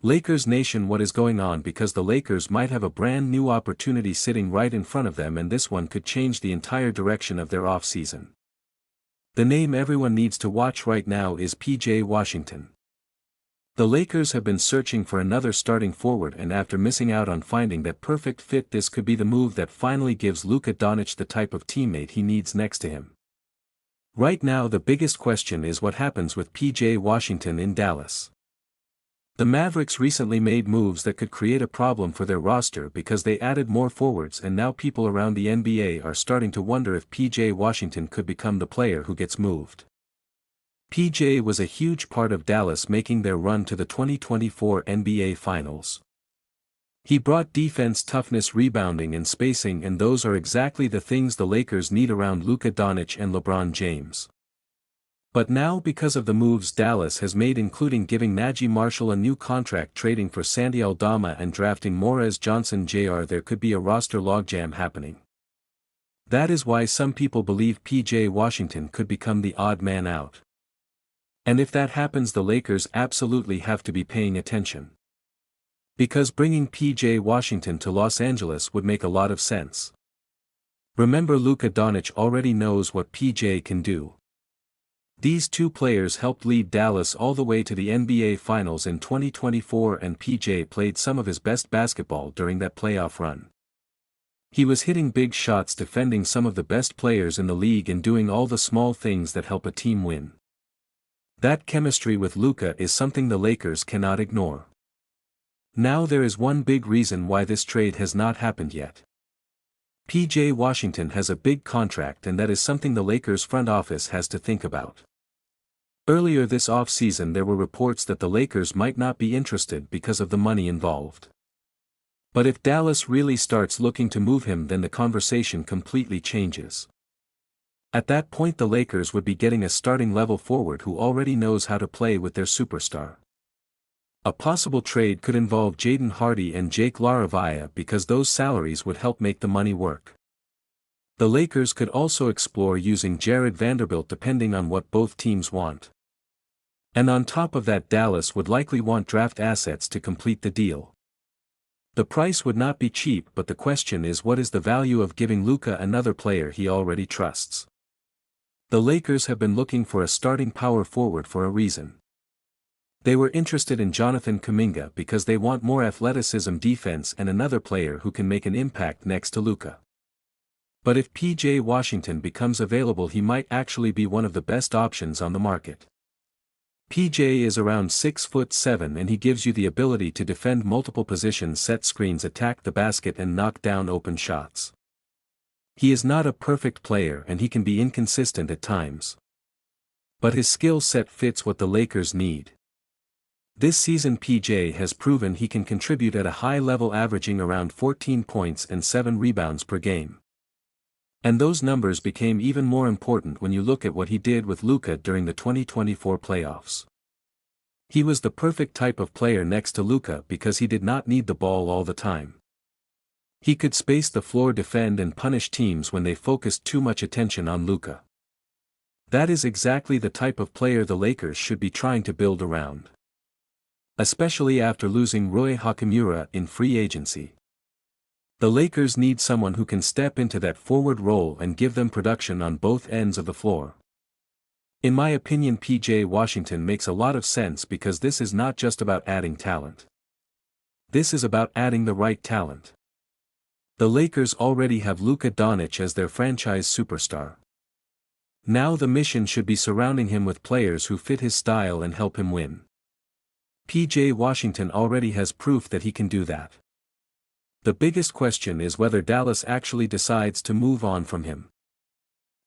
Lakers Nation, what is going on? Because the Lakers might have a brand new opportunity sitting right in front of them, and this one could change the entire direction of their offseason. The name everyone needs to watch right now is PJ Washington. The Lakers have been searching for another starting forward, and after missing out on finding that perfect fit, this could be the move that finally gives Luka Doncic the type of teammate he needs next to him. Right now the biggest question is what happens with PJ Washington in Dallas. The Mavericks recently made moves that could create a problem for their roster because they added more forwards, and now people around the NBA are starting to wonder if PJ Washington could become the player who gets moved. PJ was a huge part of Dallas making their run to the 2024 NBA Finals. He brought defense, toughness, rebounding, and spacing, and those are exactly the things the Lakers need around Luka Doncic and LeBron James. But now, because of the moves Dallas has made, including giving Najee Marshall a new contract, trading for Sandy Aldama, and drafting Morez Johnson Jr., there could be a roster logjam happening. That is why some people believe PJ Washington could become the odd man out. And if that happens, the Lakers absolutely have to be paying attention. Because bringing PJ Washington to Los Angeles would make a lot of sense. Remember, Luka Doncic already knows what PJ can do. These two players helped lead Dallas all the way to the NBA Finals in 2024, and PJ played some of his best basketball during that playoff run. He was hitting big shots, defending some of the best players in the league, and doing all the small things that help a team win. That chemistry with Luka is something the Lakers cannot ignore. Now there is one big reason why this trade has not happened yet. PJ Washington has a big contract, and that is something the Lakers front office has to think about. Earlier this offseason there were reports that the Lakers might not be interested because of the money involved. But if Dallas really starts looking to move him, then the conversation completely changes. At that point the Lakers would be getting a starting level forward who already knows how to play with their superstar. A possible trade could involve Jaden Hardy and Jake LaRavia, because those salaries would help make the money work. The Lakers could also explore using Jared Vanderbilt depending on what both teams want. And on top of that, Dallas would likely want draft assets to complete the deal. The price would not be cheap, but the question is, what is the value of giving Luka another player he already trusts? The Lakers have been looking for a starting power forward for a reason. They were interested in Jonathan Kuminga because they want more athleticism, defense, and another player who can make an impact next to Luka. But if PJ Washington becomes available, he might actually be one of the best options on the market. PJ is around 6'7", and he gives you the ability to defend multiple positions, set screens, attack the basket, and knock down open shots. He is not a perfect player and he can be inconsistent at times. But his skill set fits what the Lakers need. This season PJ has proven he can contribute at a high level, averaging around 14 points and 7 rebounds per game. And those numbers became even more important when you look at what he did with Luka during the 2024 playoffs. He was the perfect type of player next to Luka because he did not need the ball all the time. He could space the floor, defend, and punish teams when they focused too much attention on Luka. That is exactly the type of player the Lakers should be trying to build around. Especially after losing Rui Hachimura in free agency. The Lakers need someone who can step into that forward role and give them production on both ends of the floor. In my opinion, PJ Washington makes a lot of sense because this is not just about adding talent. This is about adding the right talent. The Lakers already have Luka Doncic as their franchise superstar. Now the mission should be surrounding him with players who fit his style and help him win. PJ Washington already has proof that he can do that. The biggest question is whether Dallas actually decides to move on from him.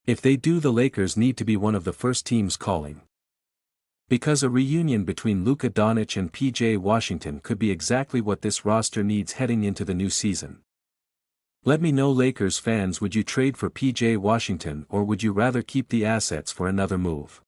If they do, the Lakers need to be one of the first teams calling. Because a reunion between Luka Doncic and PJ Washington could be exactly what this roster needs heading into the new season. Let me know, Lakers fans, would you trade for PJ Washington, or would you rather keep the assets for another move?